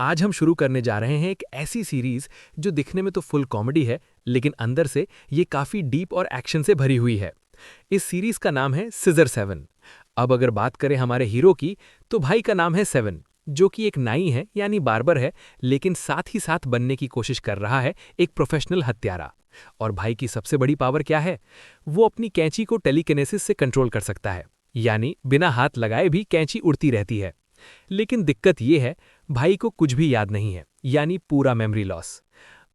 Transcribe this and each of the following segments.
आज हम शुरू करने जा रहे हैं एक ऐसी सीरीज जो दिखने में तो फुल कॉमेडी है, लेकिन अंदर से ये काफी डीप और एक्शन से भरी हुई है। इस सीरीज का नाम है सिजर सेवन। अब अगर बात करें हमारे हीरो की, तो भाई का नाम है सेवन, जो कि एक नाई है यानी बार्बर है, लेकिन साथ ही साथ बनने की कोशिश कर रहा है एक प्रोफेशनल हत्यारा। और भाई की सबसे बड़ी पावर क्या है? वो अपनी कैंची को टेलीकिनेसिस से कंट्रोल कर सकता है, यानी बिना हाथ लगाए भी कैंची उड़ती रहती है। लेकिन दिक्कत ये है, भाई को कुछ भी याद नहीं है, यानी पूरा मेमोरी लॉस।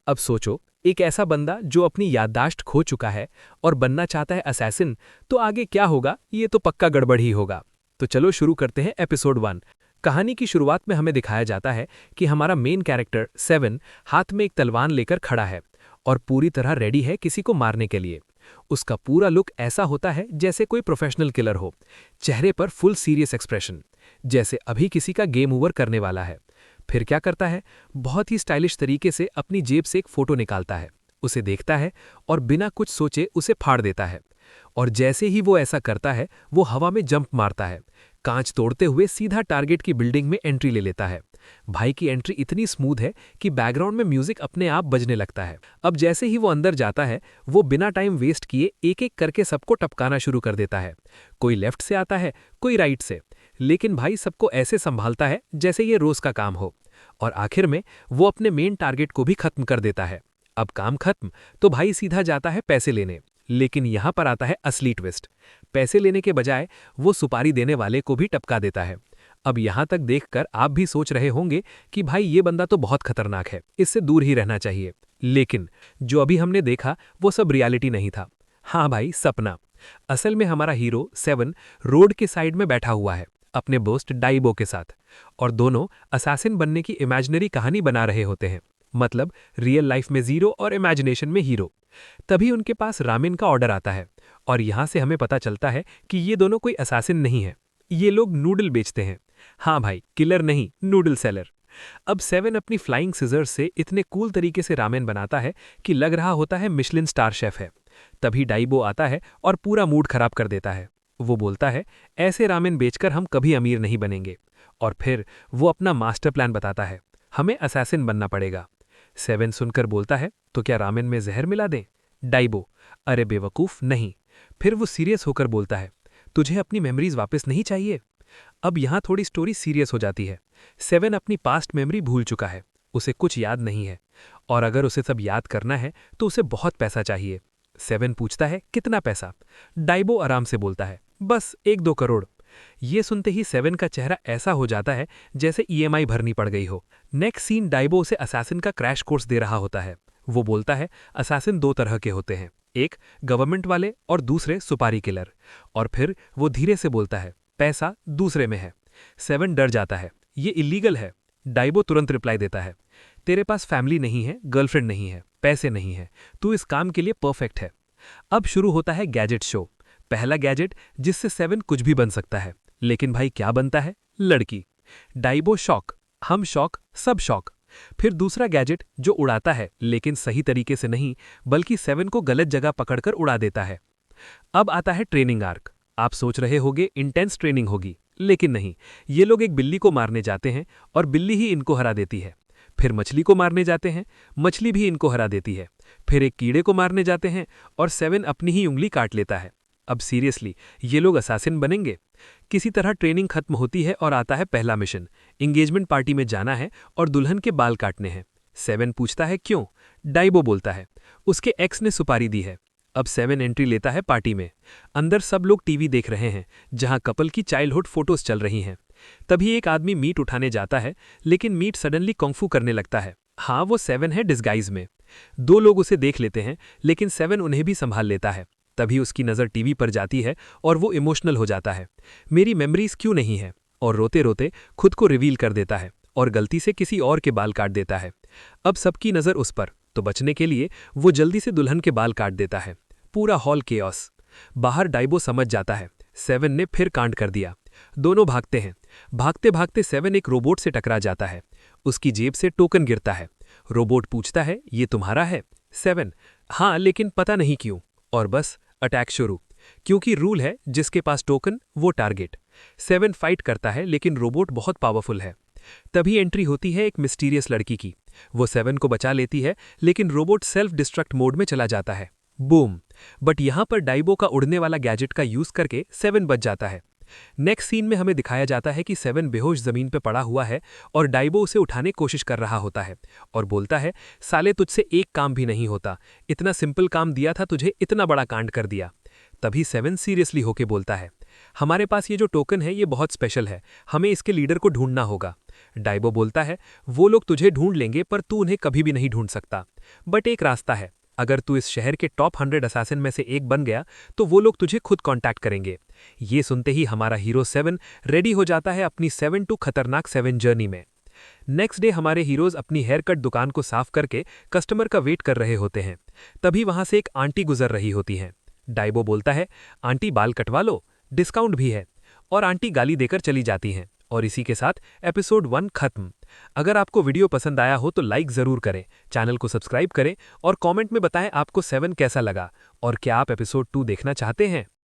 अब सोचो, एक ऐसा बंदा जो अपनी याददाश्त खो चुका है और बनना चाहता है असैसिन, तो आगे क्या होगा? ये तो पक्का गड़बड़ ही होगा। तो चलो शुरू करते हैं एपिसोड 1। कहानी की शुरुआत में हमें दिखाया जाता है कि हमारा मेन कैरेक्टर सेवन हाथ में एक तलवार लेकर खड़ा है और पूरी तरह रेडी है किसी को मारने के लिए। उसका पूरा लुक ऐसा होता है जैसे कोई प्रोफेशनल किलर हो, चेहरे पर फुल सीरियस एक्सप्रेशन, जैसे अभी किसी का गेम ओवर करने वाला है। फिर क्या करता है? बहुत ही स्टाइलिश तरीके से अपनी जेब से एक फोटो निकालता है, उसे देखता है और बिना कुछ सोचे उसे फाड़ देता है। और जैसे ही वो ऐसा करता है, वो हवा में जंप मारता है, कांच तोड़ते हुए सीधा टारगेट की बिल्डिंग में एंट्री ले लेता है। भाई की एंट्री इतनी स्मूथ है कि बैकग्राउंड में म्यूजिक अपने आप बजने लगता है। अब जैसे ही वो अंदर जाता है, वो बिना टाइम वेस्ट किए एक एक करके सबको टपकाना शुरू कर देता है। कोई लेफ्ट से आता है, कोई राइट से, लेकिन भाई सबको ऐसे संभालता है जैसे ये रोज का काम हो। और आखिर में वो अपने मेन टारगेट को भी खत्म कर देता है। अब काम खत्म तो भाई सीधा जाता है पैसे लेने, लेकिन यहां पर आता है असली ट्विस्ट। पैसे लेने के बजाय वो सुपारी देने वाले को भी टपका देता है। अब यहां तक देखकर आप भी सोच रहे होंगे कि भाई ये बंदा तो बहुत खतरनाक है, इससे दूर ही रहना चाहिए। लेकिन जो अभी हमने देखा वो सब रियलिटी नहीं था। हाँ भाई, सपना। असल में हमारा हीरो सेवन रोड के साइड में बैठा हुआ है अपने दोस्त डाइबो के साथ, और दोनों असैसिन बनने की इमेजिनरी कहानी बना रहे होते हैं। मतलब रियल लाइफ में जीरो और इमेजिनेशन में हीरो। तभी उनके पास रामेन का ऑर्डर आता है, और यहां से हमें पता चलता है कि ये दोनों कोई असैसिन नहीं है, ये लोग नूडल बेचते हैं। हाँ भाई, किलर नहीं, नूडल सेलर। अब सेवन अपनी फ्लाइंग सिजर्स से इतने कूल तरीके से रामेन बनाता है कि लग रहा होता है मिशलिन स्टार शेफ है। तभी डाइबो आता है और पूरा मूड खराब कर देता है। वो बोलता है, ऐसे रामेन बेचकर हम कभी अमीर नहीं बनेंगे। और फिर वो अपना मास्टर प्लान बताता है, हमें असैसिन बनना पड़ेगा। सेवन सुनकर बोलता है, तो क्या रामेन में जहर मिला दें? डाइबो, अरे बेवकूफ, नहीं। फिर वो सीरियस होकर बोलता है, तुझे अपनी मेमोरीज वापस नहीं चाहिए? अब यहां थोड़ी स्टोरी सीरियस हो जाती है। सेवन अपनी पास्ट मेमोरी भूल चुका है, उसे कुछ याद नहीं है, और अगर उसे सब याद करना है तो उसे बहुत पैसा चाहिए। सेवन पूछता है, कितना पैसा? डाइबो आराम से बोलता है, बस 1-2 करोड़। ये सुनते ही सेवन का चेहरा ऐसा हो जाता है जैसे ईएमआई भरनी पड़ गई हो। नेक्स्ट सीन, डाइबो उसे असैसिन का क्रैश कोर्स दे रहा होता है। वो बोलता है, असैसिन 2 तरह के होते हैं, एक गवर्नमेंट वाले और दूसरे सुपारी किलर। और फिर वो धीरे से बोलता है, पैसा दूसरे में है। सेवन डर जाता है, ये इलीगल है। डाइबो तुरंत रिप्लाई देता है, तेरे पास फैमिली नहीं है, गर्लफ्रेंड नहीं है, पैसे नहीं है, तू इस काम के लिए परफेक्ट है। अब शुरू होता है गैजेट शो। पहला गैजेट जिससे सेवन कुछ भी बन सकता है, लेकिन भाई क्या बनता है? लड़की। डाइबो शॉक, हम शॉक, सब शॉक। फिर दूसरा गैजेट जो उड़ाता है, लेकिन सही तरीके से नहीं, बल्कि सेवन को गलत जगह पकड़कर उड़ा देता है। अब आता है ट्रेनिंग आर्क। आप सोच रहे होंगे इंटेंस ट्रेनिंग होगी, लेकिन नहीं। ये लोग एक बिल्ली को मारने जाते हैं और बिल्ली ही इनको हरा देती है। फिर मछली को मारने जाते हैं, मछली भी इनको हरा देती है। फिर एक कीड़े को मारने जाते हैं और सेवन अपनी ही उंगली काट लेता है। अब सीरियसली, ये लोग असैसिन बनेंगे? किसी तरह ट्रेनिंग खत्म होती है और आता है पहला मिशन। एंगेजमेंट पार्टी में जाना है और दुल्हन के बाल काटने हैं। सेवन पूछता है, क्यों? डाइबो बोलता है, उसके एक्स ने सुपारी दी है। अब सेवन एंट्री लेता है पार्टी में। अंदर सब लोग टीवी देख रहे हैं, जहां कपल की चाइल्डहुड फोटोज चल रही हैं। तभी एक आदमी मीट उठाने जाता है, लेकिन मीट सडनली कुंग फू करने लगता है। हाँ, वो सेवन है डिस्गाइज में। 2 लोग उसे देख लेते हैं, लेकिन सेवन उन्हें भी संभाल लेता है। तभी उसकी नज़र टीवी पर जाती है और वो इमोशनल हो जाता है, मेरी मेमोरीज क्यों नहीं है, और रोते रोते खुद को रिवील कर देता है और गलती से किसी और के बाल काट देता है। अब सबकी नज़र उस पर, तो बचने के लिए वो जल्दी से दुल्हन के बाल काट देता है। पूरा हॉल केओस। बाहर डाइबो समझ जाता है, सेवन ने फिर कांड कर दिया। दोनों भागते हैं। भागते भागते सेवन एक रोबोट से टकरा जाता है। उसकी जेब से टोकन गिरता है। रोबोट पूछता है, ये तुम्हारा है? सेवन, हाँ, लेकिन पता नहीं क्यों। और बस अटैक शुरू, क्योंकि रूल है जिसके पास टोकन वो टारगेट। सेवन फाइट करता है, लेकिन रोबोट बहुत पावरफुल है। तभी एंट्री होती है एक मिस्टीरियस लड़की की। वो 7 को बचा लेती है, लेकिन रोबोट सेल्फ डिस्ट्रक्ट मोड में चला जाता है। बूम। बट यहाँ पर डाइबो का उड़ने वाला गैजेट का यूज करके 7 बच जाता है। नेक्स्ट सीन में हमें दिखाया जाता है कि 7 बेहोश जमीन पर पड़ा हुआ है और डाइबो उसे उठाने की कोशिश कर रहा होता है और बोलता है, साले तुझसे एक काम भी नहीं होता, इतना सिंपल काम दिया था तुझे, इतना बड़ा कांड कर दिया। तभी 7 सीरियसली होके बोलता है, हमारे पास ये जो टोकन है ये बहुत स्पेशल है, हमें इसके लीडर को ढूंढना होगा। डाइबो बोलता है, वो लोग तुझे ढूंढ लेंगे पर तू उन्हें कभी भी नहीं ढूंढ सकता। बट एक रास्ता है, अगर तू इस शहर के टॉप 100 असैसिन में से एक बन गया तो वो लोग तुझे खुद कांटेक्ट करेंगे। ये सुनते ही हमारा हीरो 7 रेडी हो जाता है अपनी 7 टू खतरनाक 7 जर्नी में। नेक्स्ट डे हमारे हीरोज अपनी हेयर कट दुकान को साफ करके कस्टमर का वेट कर रहे होते हैं। तभी वहां से एक आंटी गुजर रही होती हैं। डाइबो बोलता है, आंटी बाल कटवा लो, डिस्काउंट भी है। और आंटी गाली देकर चली जाती हैं। और इसी के साथ एपिसोड 1 खत्म। अगर आपको वीडियो पसंद आया हो तो लाइक जरूर करें, चैनल को सब्सक्राइब करें और कमेंट में बताएं आपको 7 कैसा लगा और क्या आप एपिसोड 2 देखना चाहते हैं।